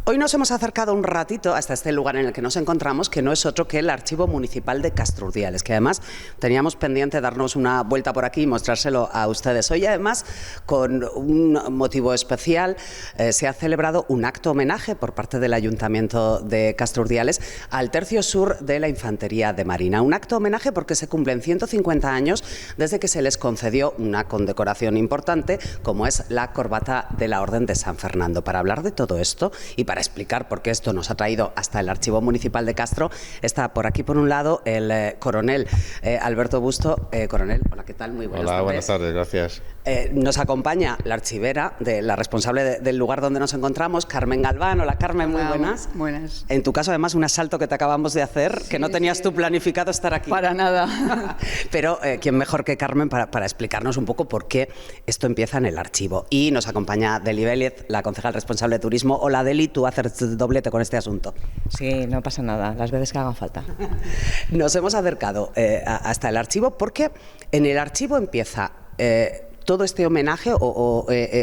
Hoy nos hemos acercado un ratito hasta este lugar en el que nos encontramos, que no es otro que el Archivo Municipal de Castrurdiales, que además teníamos pendiente darnos una vuelta por aquí y mostrárselo a ustedes. Hoy además, con un motivo especial, se ha celebrado un acto homenaje por parte del Ayuntamiento de Castrurdiales al Tercio Sur de la Infantería de Marina. Un acto homenaje porque se cumplen 150 años desde que se les concedió una condecoración importante, como es la corbata de la Orden de San Fernando. Para hablar de todo esto y para explicar por qué esto nos ha traído hasta el Archivo Municipal de Castro, está por aquí, por un lado, el coronel Alberto Busto. Coronel, hola, ¿qué tal? Muy buenas tardes. Hola, buenas tardes, gracias. Nos acompaña la archivera, la responsable del lugar donde nos encontramos, Carmen Galván. Hola, Carmen, muy buenas. Buenas. En tu caso, además, un asalto que te acabamos de hacer, sí, que no tenías tú planificado estar aquí. Para nada. Pero, ¿quién mejor que Carmen para explicarnos un poco por qué esto empieza en el archivo? Y nos acompaña Deli Vélez, la concejal responsable de turismo. Hola, Deli, tú haces doblete con este asunto. Sí, no pasa nada, las veces que hagan falta. Nos hemos acercado hasta el archivo porque en el archivo empieza todo este homenaje,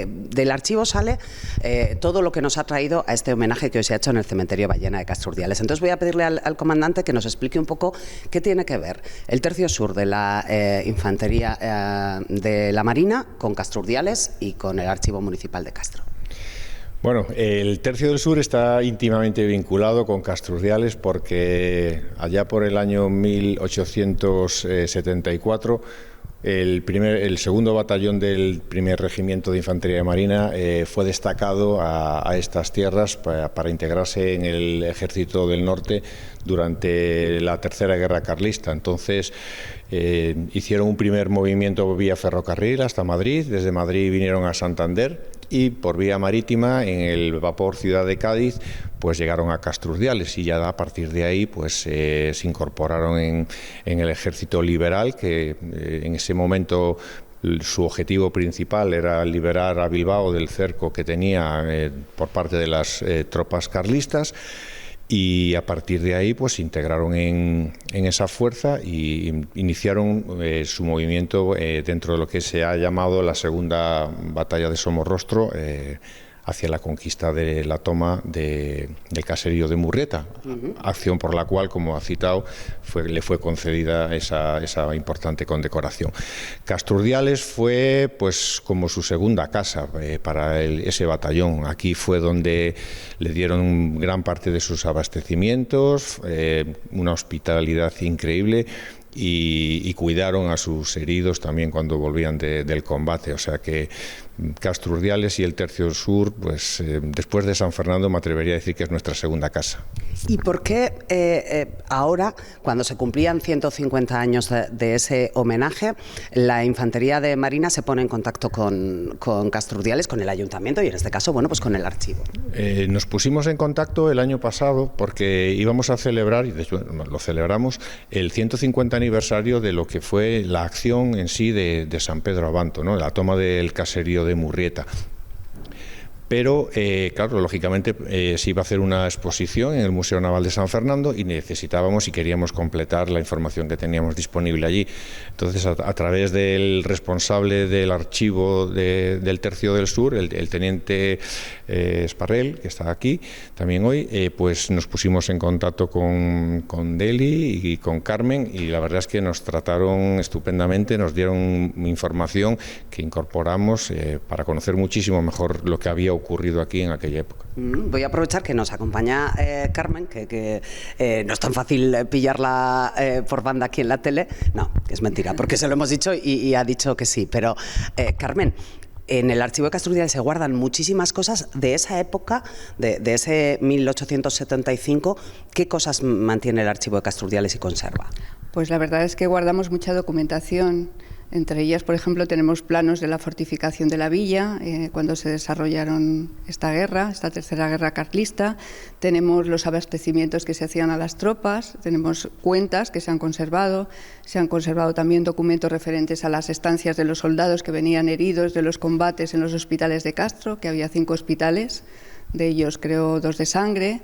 del archivo sale todo lo que nos ha traído a este homenaje que hoy se ha hecho en el cementerio Ballena de Castrurdiales. Entonces voy a pedirle al comandante que nos explique un poco qué tiene que ver el Tercio Sur de la Infantería de la Marina con Castrurdiales y con el Archivo Municipal de Castro. Bueno, el Tercio del Sur está íntimamente vinculado con Castrurdiales porque allá por el año 1874 el segundo batallón del primer regimiento de Infantería de Marina fue destacado a estas tierras para integrarse en el Ejército del Norte durante la Tercera Guerra Carlista. Entonces hicieron un primer movimiento vía ferrocarril hasta Madrid, desde Madrid vinieron a Santander y por vía marítima en el vapor Ciudad de Cádiz pues llegaron a Castrurdiales y ya a partir de ahí pues se incorporaron en el ejército liberal, que en ese momento su objetivo principal era liberar a Bilbao del cerco que tenía por parte de las tropas carlistas. Y a partir de ahí pues se integraron en esa fuerza y iniciaron su movimiento dentro de lo que se ha llamado la segunda batalla de Somorrostro, hacia la conquista de la toma del caserío de Murrieta, acción por la cual, como ha citado, le fue concedida esa importante condecoración. Castrurdiales fue pues como su segunda casa para ese batallón. Aquí fue donde le dieron gran parte de sus abastecimientos, una hospitalidad increíble, y cuidaron a sus heridos también cuando volvían del combate. O sea que Castrurdiales y el Tercio Sur, pues después de San Fernando me atrevería a decir que es nuestra segunda casa. ¿Y por qué ahora, cuando se cumplían 150 años de ese homenaje, la Infantería de Marina se pone en contacto con Castrurdiales, con el Ayuntamiento y en este caso, bueno, pues con el archivo? Nos pusimos en contacto el año pasado porque íbamos a celebrar, y de hecho lo celebramos, el 150 aniversario de lo que fue la acción en sí de San Pedro Abanto, ¿no? La toma del caserío de Murrieta. Pero, claro, lógicamente se iba a hacer una exposición en el Museo Naval de San Fernando y necesitábamos y queríamos completar la información que teníamos disponible allí. Entonces, a través del responsable del archivo del Tercio del Sur, el teniente Esparrel, que está aquí también hoy, pues nos pusimos en contacto con Deli y con Carmen y la verdad es que nos trataron estupendamente, nos dieron información que incorporamos para conocer muchísimo mejor lo que había ocurrido aquí en aquella época. Voy a aprovechar que nos acompaña Carmen, que no es tan fácil pillarla por banda aquí en la tele. No, es mentira, porque se lo hemos dicho y ha dicho que sí. Pero, Carmen, en el Archivo de Castrurdiales se guardan muchísimas cosas de esa época, de ese 1875. ¿Qué cosas mantiene el Archivo de Castrurdiales y conserva? Pues la verdad es que guardamos mucha documentación. Entre ellas, por ejemplo, tenemos planos de la fortificación de la villa, cuando se desarrollaron esta tercera guerra carlista. Tenemos los abastecimientos que se hacían a las tropas, tenemos cuentas que se han conservado también documentos referentes a las estancias de los soldados que venían heridos de los combates en los hospitales de Castro, que había 5 hospitales, de ellos creo 2 de sangre.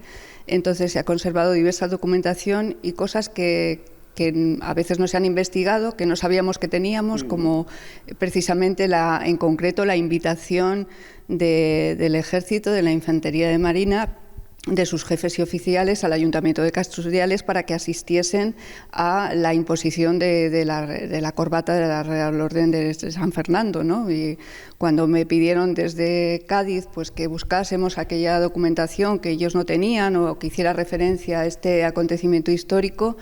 Entonces se ha conservado diversa documentación y cosas que a veces no se han investigado, que no sabíamos que teníamos, como precisamente en concreto la invitación del Ejército, de la Infantería de Marina, de sus jefes y oficiales al Ayuntamiento de Castrurdiales para que asistiesen a la imposición de la corbata de la Real Orden de San Fernando, ¿no? Y cuando me pidieron desde Cádiz pues que buscásemos aquella documentación que ellos no tenían o que hiciera referencia a este acontecimiento histórico,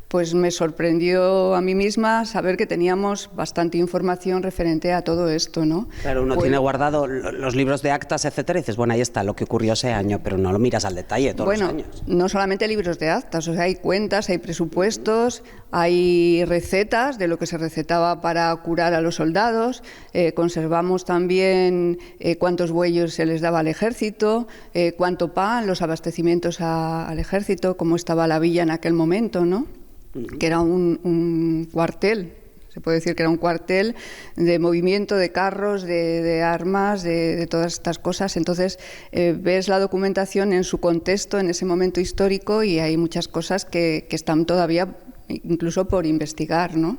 pues me sorprendió a mí misma saber que teníamos bastante información referente a todo esto, ¿no? Claro, uno tiene guardado los libros de actas, etcétera, y dices, bueno, ahí está lo que ocurrió ese año, pero no lo miras al detalle todos los años. No solamente libros de actas, o sea, hay cuentas, hay presupuestos, hay recetas de lo que se recetaba para curar a los soldados, conservamos también cuántos bueyes se les daba al ejército, cuánto pan, los abastecimientos al ejército, cómo estaba la villa en aquel momento, ¿no? Que era un cuartel, se puede decir que era un cuartel de movimiento de carros, de armas, de todas estas cosas. Entonces ves la documentación en su contexto, en ese momento histórico, y hay muchas cosas que están todavía incluso por investigar, ¿no?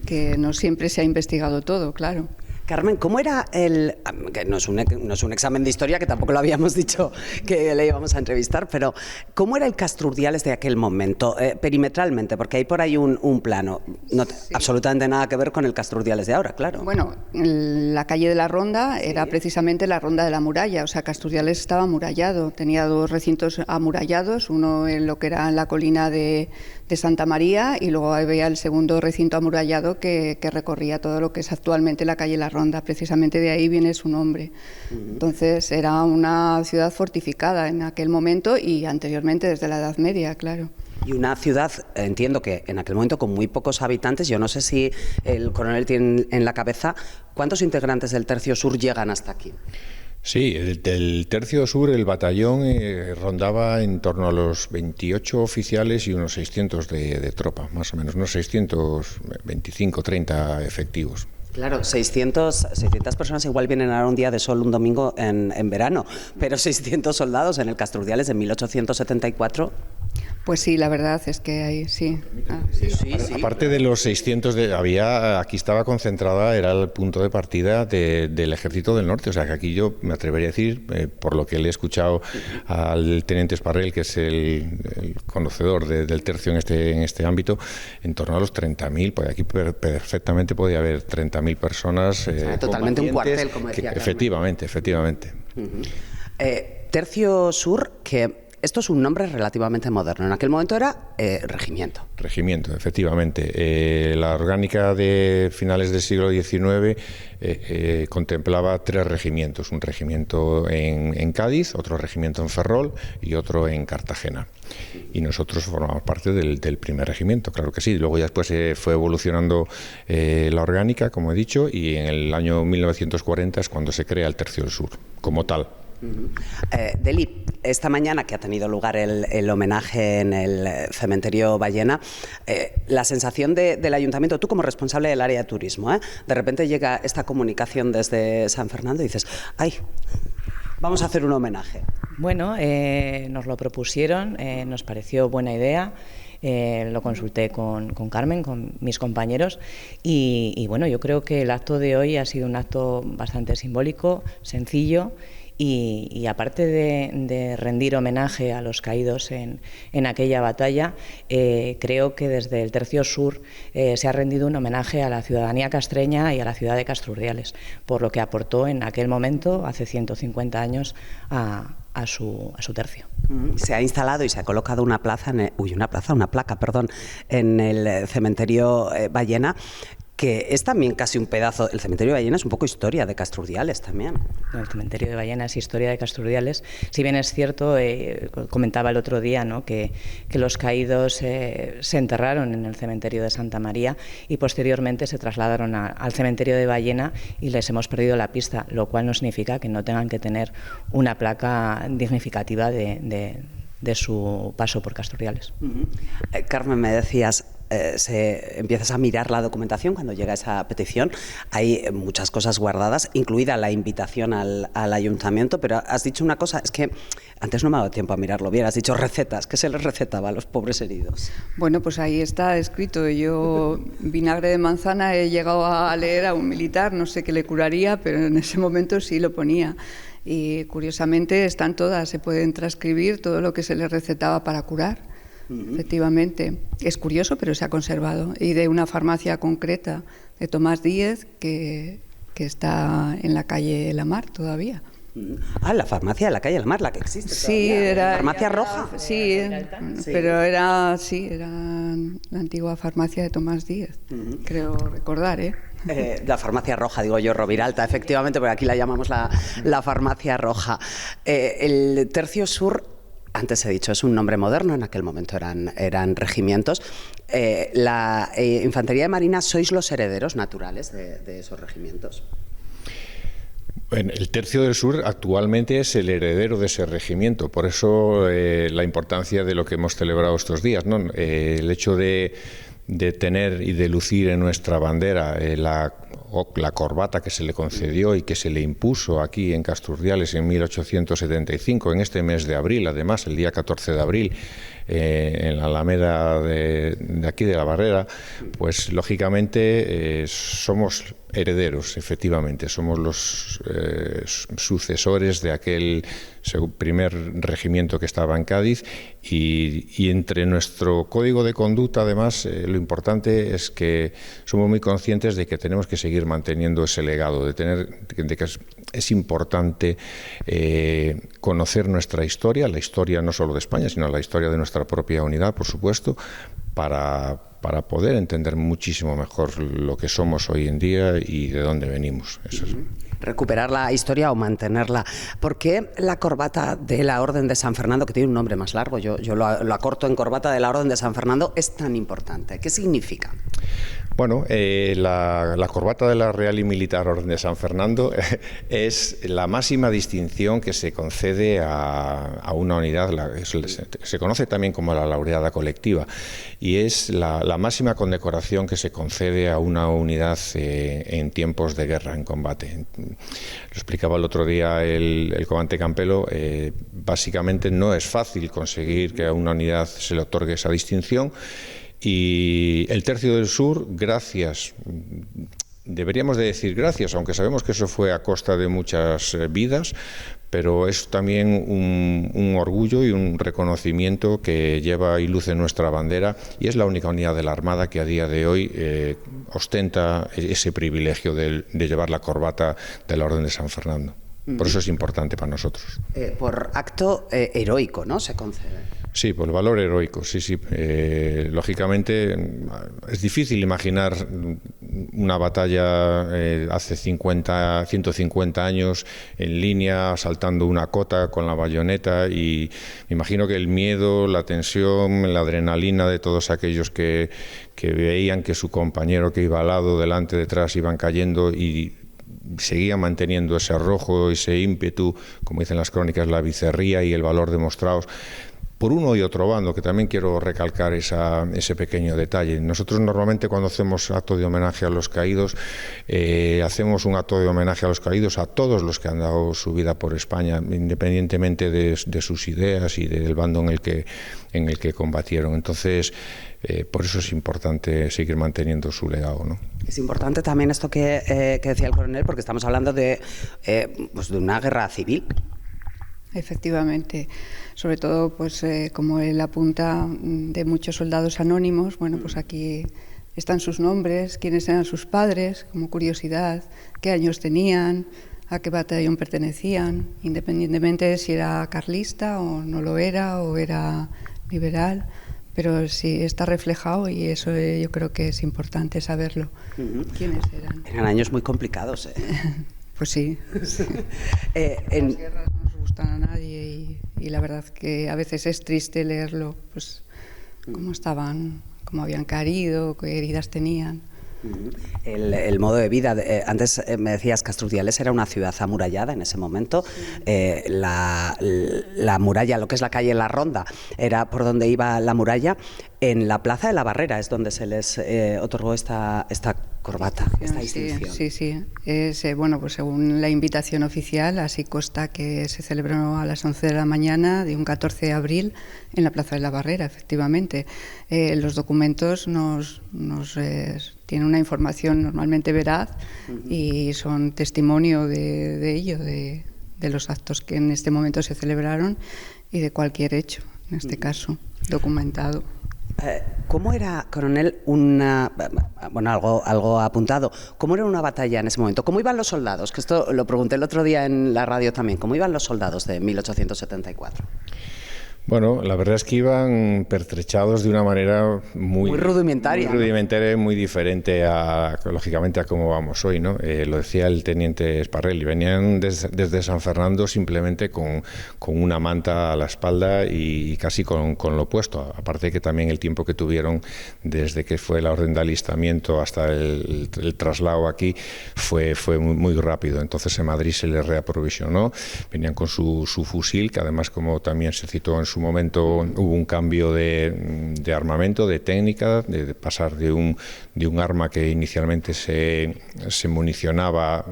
Que no siempre se ha investigado todo, claro. Carmen, ¿cómo era que no es un examen de historia, que tampoco lo habíamos dicho que le íbamos a entrevistar, pero ¿cómo era el Castrurdiales de aquel momento, perimetralmente? Porque hay por ahí un plano, absolutamente nada que ver con el Castrurdiales de ahora, claro. Bueno, la calle de la Ronda era precisamente la Ronda de la Muralla, o sea, Castrurdiales estaba amurallado, tenía dos recintos amurallados, uno en lo que era la colina de Santa María, y luego había el segundo recinto amurallado que recorría todo lo que es actualmente la calle La Ronda. Precisamente de ahí viene su nombre. Entonces era una ciudad fortificada en aquel momento y anteriormente desde la Edad Media, claro. Y una ciudad, entiendo que en aquel momento con muy pocos habitantes. Yo no sé si el coronel tiene en la cabeza cuántos integrantes del Tercio Sur llegan hasta aquí. Sí, del Tercio Sur el batallón rondaba en torno a los 28 oficiales y unos 600 de tropa, más o menos, unos 625, 30 efectivos. Claro, 600 personas igual vienen ahora un día de sol, un domingo en verano, pero 600 soldados en el Castrurdiales de 1874... Pues sí, la verdad es que hay, sí. Aparte de los 600, aquí estaba concentrada, era el punto de partida del Ejército del Norte. O sea, que aquí yo me atrevería a decir, por lo que le he escuchado al teniente Esparrel, que es el conocedor del tercio en este ámbito, en torno a los 30.000. Pues aquí perfectamente podía haber 30.000 personas. Totalmente un cuartel, como decía Carmen. Efectivamente. Tercio Sur, que... Esto es un nombre relativamente moderno. En aquel momento era regimiento. Regimiento, efectivamente. La orgánica de finales del siglo XIX contemplaba 3 regimientos. Un regimiento en Cádiz, otro regimiento en Ferrol y otro en Cartagena. Y nosotros formamos parte del primer regimiento, claro que sí. Luego ya después fue evolucionando la orgánica, como he dicho, y en el año 1940 es cuando se crea el Tercio del Sur, como tal. Deli, esta mañana que ha tenido lugar el homenaje en el cementerio Ballena, la sensación del ayuntamiento, tú como responsable del área de turismo, de repente llega esta comunicación desde San Fernando y dices, ¡ay! Vamos a hacer un homenaje. Bueno, nos lo propusieron, nos pareció buena idea. Lo consulté con Carmen, con mis compañeros, y bueno, yo creo que el acto de hoy ha sido un acto bastante simbólico, sencillo. Y aparte de rendir homenaje a los caídos en aquella batalla, creo que desde el Tercio Sur se ha rendido un homenaje a la ciudadanía castreña y a la ciudad de Castrurdiales, por lo que aportó en aquel momento, hace 150 años, a su tercio. Se ha instalado y se ha colocado una placa, en el cementerio Ballena, que es también casi un pedazo. El cementerio de Ballena es un poco historia de Castrurdiales también. No, el cementerio de Ballena es historia de Castrurdiales. Si bien es cierto, comentaba el otro día, ¿no?, que los caídos se enterraron en el cementerio de Santa María y posteriormente se trasladaron al cementerio de Ballena y les hemos perdido la pista, lo cual no significa que no tengan que tener una placa dignificativa de su paso por Castrurdiales. Carmen, me decías, empiezas a mirar la documentación cuando llega esa petición. Hay muchas cosas guardadas, incluida la invitación al ayuntamiento, pero has dicho una cosa, es que antes no me ha dado tiempo a mirarlo bien, has dicho recetas. ¿Qué se les recetaba a los pobres heridos? Bueno, pues ahí está escrito. Yo, vinagre de manzana, he llegado a leer a un militar, no sé qué le curaría, pero en ese momento sí lo ponía. y curiosamente están todas, se pueden transcribir todo lo que se les recetaba para curar. Efectivamente, es curioso, pero se ha conservado. Y de una farmacia concreta de Tomás Díez que está en la calle La Mar todavía. La farmacia de la calle La Mar, la que existe Sí, todavía. era Farmacia Roja. Sí, pero era la antigua farmacia de Tomás Díez, creo recordar, ¿eh? La farmacia roja, digo yo, Roviralta, efectivamente, porque aquí la llamamos la farmacia roja. El Tercio Sur, antes he dicho, es un nombre moderno, en aquel momento eran regimientos. La Infantería de Marina, ¿sois los herederos naturales de esos regimientos? El Tercio del Sur actualmente es el heredero de ese regimiento, por eso la importancia de lo que hemos celebrado estos días, ¿no? El hecho de tener y de lucir en nuestra bandera la corbata que se le concedió y que se le impuso aquí en Casturdiales en 1875, en este mes de abril, además, el día 14 de abril, en la Alameda de aquí de la Barrera, pues lógicamente somos herederos, efectivamente, somos los sucesores de aquel primer regimiento que estaba en Cádiz y entre nuestro código de conducta, además, lo importante es que somos muy conscientes de que tenemos que seguir manteniendo ese legado, de que es importante conocer nuestra historia, la historia no solo de España, sino la historia de nuestra propia unidad, por supuesto, para poder entender muchísimo mejor lo que somos hoy en día y de dónde venimos. Eso es. Recuperar la historia o mantenerla. ¿Por qué la corbata de la Orden de San Fernando, que tiene un nombre más largo, yo lo acorto en corbata de la Orden de San Fernando, es tan importante? ¿Qué significa? Bueno, la corbata de la Real y Militar Orden de San Fernando es la máxima distinción que se concede a una unidad, se conoce también como la laureada colectiva, y es la máxima condecoración que se concede a una unidad en tiempos de guerra, en combate. Lo explicaba el otro día el comandante Campelo, básicamente no es fácil conseguir que a una unidad se le otorgue esa distinción. Y el Tercio del Sur, gracias, deberíamos de decir gracias, aunque sabemos que eso fue a costa de muchas vidas, pero es también un orgullo y un reconocimiento que lleva y luce nuestra bandera, y es la única unidad de la Armada que a día de hoy ostenta ese privilegio de llevar la corbata de la Orden de San Fernando. Por eso es importante para nosotros. Por acto heroico, ¿no?, se concede. Sí, por el valor heroico, sí. Lógicamente es difícil imaginar una batalla hace 150 años en línea, asaltando una cota con la bayoneta, y me imagino que el miedo, la tensión, la adrenalina de todos aquellos que veían que su compañero que iba al lado, delante, detrás, iban cayendo y seguía manteniendo ese arrojo, ese ímpetu, como dicen las crónicas, la becerría y el valor demostrados por uno y otro bando, que también quiero recalcar ese pequeño detalle. Nosotros normalmente cuando hacemos acto de homenaje a los caídos, hacemos un acto de homenaje a los caídos a todos los que han dado su vida por España, independientemente de sus ideas y del bando en el que combatieron. Entonces, por eso es importante seguir manteniendo su legado, ¿no? Es importante también esto que decía el coronel, porque estamos hablando de una guerra civil. Efectivamente, sobre todo, pues como él apunta, de muchos soldados anónimos, bueno, pues aquí están sus nombres, quiénes eran sus padres, como curiosidad, qué años tenían, a qué batallón pertenecían, independientemente de si era carlista o no lo era, o era liberal, pero sí está reflejado, y eso yo creo que es importante saberlo. ¿Quiénes eran? Eran años muy complicados, Pues sí. Las guerras no nos gustan a nadie, y la verdad que a veces es triste leerlo, pues cómo estaban, cómo habían caído, qué heridas tenían. El modo de vida, antes me decías, Casturdiales era una ciudad amurallada en ese momento. La muralla, lo que es la calle La Ronda, era por donde iba la muralla. En la Plaza de la Barrera es donde se les otorgó esta corbata, esta distinción. Sí. Bueno, pues según la invitación oficial, así consta que se celebró a las 11 de la mañana de un 14 de abril en la Plaza de la Barrera, efectivamente. Los documentos nos tienen una información normalmente veraz y son testimonio de ello, de de los actos que en este momento se celebraron y de cualquier hecho, en este caso, documentado. ¿Cómo era, coronel, algo apuntado? ¿Cómo era una batalla en ese momento? ¿Cómo iban los soldados? Que esto lo pregunté el otro día en la radio también. ¿Cómo iban los soldados de 1874? Bueno, la verdad es que iban pertrechados de una manera muy rudimentaria. Muy rudimentaria y muy diferente, lógicamente, a cómo vamos hoy, ¿no? Lo decía el teniente Sparrelli, venían desde San Fernando simplemente con una manta a la espalda y casi con lo opuesto. Aparte que también el tiempo que tuvieron desde que fue la orden de alistamiento hasta el traslado aquí fue muy rápido. Entonces en Madrid se les reaprovisionó, venían con su fusil, que además, como también se citó en su momento, hubo un cambio de armamento, de técnica, de pasar de un arma que inicialmente se municionaba,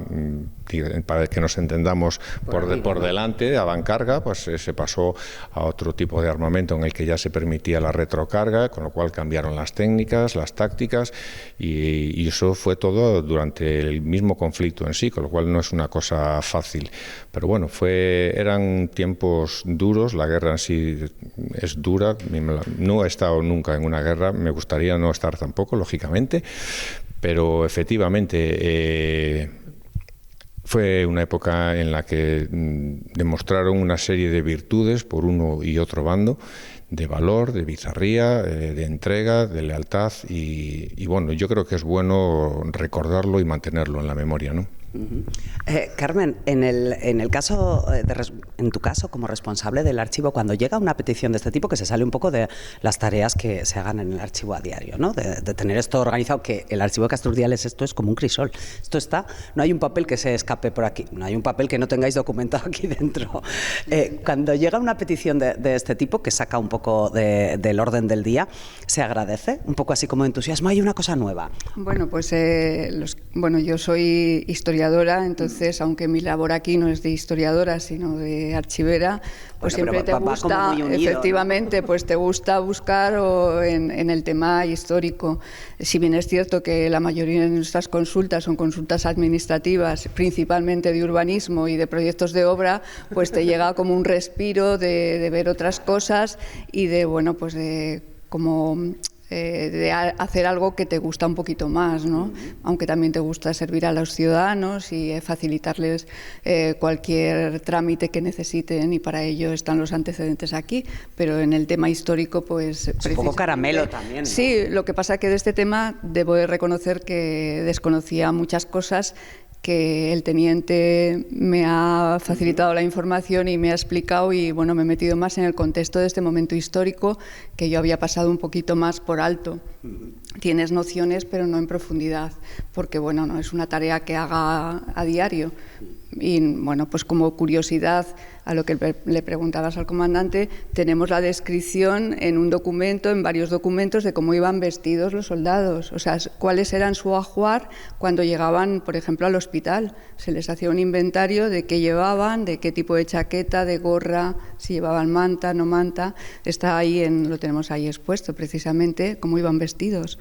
para que nos entendamos, por delante, de avancarga, pues se pasó a otro tipo de armamento en el que ya se permitía la retrocarga, con lo cual cambiaron las técnicas, las tácticas, y eso fue todo durante el mismo conflicto en sí, con lo cual no es una cosa fácil. Pero bueno, eran tiempos duros, la guerra en sí es dura, no he estado nunca en una guerra, me gustaría no estar tampoco, lógicamente, pero efectivamente fue una época en la que demostraron una serie de virtudes por uno y otro bando, de valor, de bizarría, de entrega, de lealtad, y bueno, yo creo que es bueno recordarlo y mantenerlo en la memoria, ¿no? Carmen, en tu caso como responsable del archivo, cuando llega una petición de este tipo, que se sale un poco de las tareas que se hagan en el archivo a diario, ¿no? De tener esto organizado, que el archivo de Castrurdiales, esto es como un crisol, esto está, no hay un papel que se escape por aquí, no hay un papel que no tengáis documentado aquí dentro. Cuando llega una petición de este tipo, que saca un poco del orden del día, ¿se agradece? Un poco así como entusiasmo, hay una cosa nueva. Bueno, pues yo soy historiadora, entonces, aunque mi labor aquí no es de historiadora, sino de archivera, pues siempre te gusta, unido, efectivamente, ¿no? Pues te gusta buscar en el tema histórico. Si bien es cierto que la mayoría de nuestras consultas son consultas administrativas, principalmente de urbanismo y de proyectos de obra, pues te llega como un respiro de ver otras cosas y de hacer algo que te gusta un poquito más, ¿no? Aunque también te gusta servir a los ciudadanos y facilitarles cualquier trámite que necesiten, y para ello están los antecedentes aquí, pero en el tema histórico, pues... Es un poco caramelo también, ¿no? Sí, lo que pasa que de este tema debo de reconocer que desconocía muchas cosas, que el teniente me ha facilitado la información y me ha explicado, y bueno, me he metido más en el contexto de este momento histórico, que yo había pasado un poquito más por alto. Tienes nociones, pero no en profundidad, porque bueno, no es una tarea que haga a diario. Y bueno, pues como curiosidad a lo que le preguntabas al comandante, tenemos la descripción en un documento, en varios documentos, de cómo iban vestidos los soldados, o sea, cuáles eran su ajuar cuando llegaban, por ejemplo, al hospital. Se les hacía un inventario de qué llevaban, de qué tipo de chaqueta, de gorra, si llevaban manta, no manta. Está ahí, lo tenemos ahí expuesto, precisamente, cómo iban vestidos.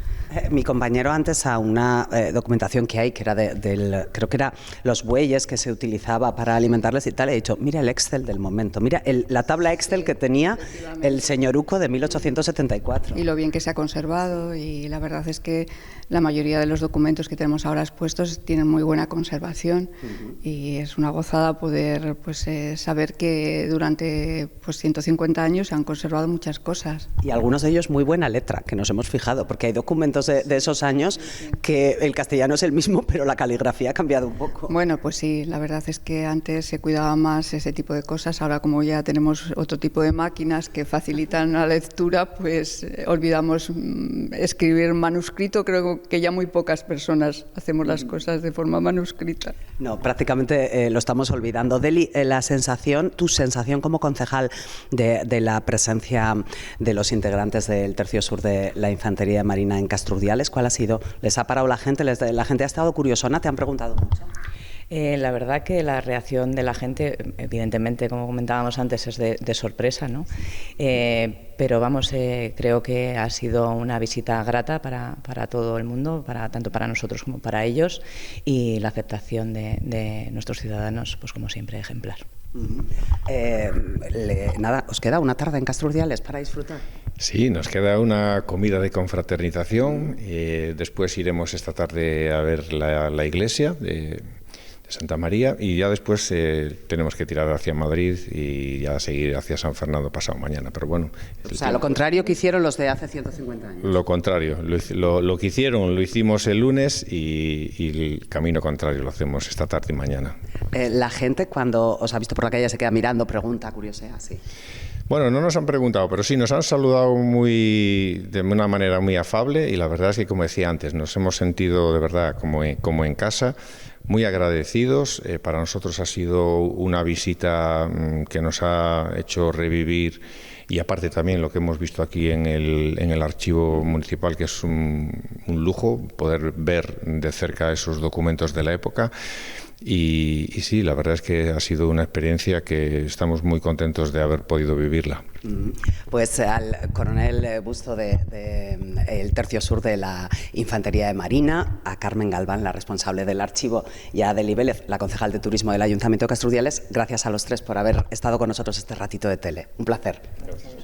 Mi compañero antes, a una documentación que hay, que era creo que era los bueyes que se utilizaba para alimentarles y tal, he dicho, mira el Excel del momento, mira la tabla Excel que tenía el señor Uco de 1874. Y lo bien que se ha conservado, y la verdad es que la mayoría de los documentos que tenemos ahora expuestos tienen muy buena conservación, y es una gozada poder saber que durante 150 años se han conservado muchas cosas. Y algunos de ellos muy buena letra, que nos hemos fijado, porque hay documentos de esos años que el castellano es el mismo, pero la caligrafía ha cambiado un poco. Bueno, pues sí, la verdad es que antes se cuidaba más ese tipo de cosas. Ahora, como ya tenemos otro tipo de máquinas que facilitan la lectura, pues olvidamos escribir manuscrito. Creo que ya muy pocas personas hacemos las cosas de forma manuscrita. No, prácticamente lo estamos olvidando. Deli, tu sensación como concejal de la presencia de los integrantes del Tercio Sur de la Infantería de Marina en Castrurdiales, ¿cuál ha sido? ¿Les ha parado la gente? ¿La gente ha estado curiosona? ¿Te han preguntado mucho? La verdad que la reacción de la gente, evidentemente, como comentábamos antes, es de sorpresa, ¿no? Pero vamos, creo que ha sido una visita grata para todo el mundo, tanto para nosotros como para ellos, y la aceptación de nuestros ciudadanos, pues como siempre, ejemplar. Nada, ¿os queda una tarde en Castrurdiales para disfrutar? Sí, nos queda una comida de confraternización. Después iremos esta tarde a ver la iglesia de Santa María y ya después tenemos que tirar hacia Madrid y ya seguir hacia San Fernando pasado mañana. Pero bueno, o sea, lo contrario que hicieron los de hace 150 años. Lo contrario, lo que hicieron lo hicimos el lunes y el camino contrario lo hacemos esta tarde y mañana. La gente cuando os ha visto por la calle se queda mirando, pregunta, curiosea, sí. Bueno, no nos han preguntado, pero sí nos han saludado de una manera muy afable y la verdad es que, como decía antes, nos hemos sentido de verdad como en casa, muy agradecidos. Para nosotros ha sido una visita que nos ha hecho revivir y aparte también lo que hemos visto aquí en el archivo municipal, que es un lujo poder ver de cerca esos documentos de la época. Y sí, la verdad es que ha sido una experiencia que estamos muy contentos de haber podido vivirla. Pues al coronel Busto del Tercio Sur de la Infantería de Marina, a Carmen Galván, la responsable del archivo, y a Adeli Vélez, la concejal de Turismo del Ayuntamiento de Castrurdiales, gracias a los tres por haber estado con nosotros este ratito de tele. Un placer. Gracias.